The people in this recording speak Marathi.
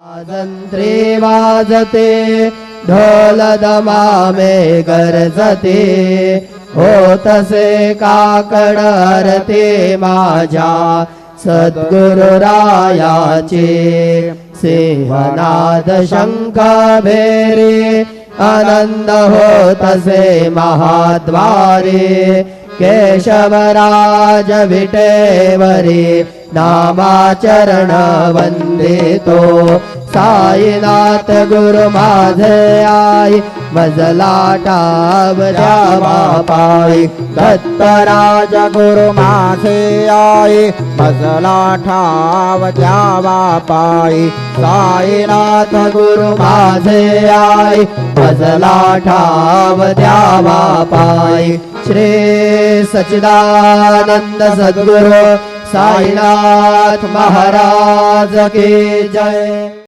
वाजंत्री वाजते ढोल दमामे गरजते होतसे काकड आरती माझ्या सद्गुरुरायाचे सिंहनाद शंख भेरी आनंद होतसे महाद्वारे केशवराज विटेवरी नामाचरण वंदितो साईनाथ गुरु माझे आई मजला टाव द्यावा पायी दत्तराज गुरु माझे आई मजला ठाव द्यावा पायी साईनाथ गुरु माझे आई मजला ठाव द्यावा पायी श्री सच्चिदानंद सद्गुरु साईनाथ महाराज की जय।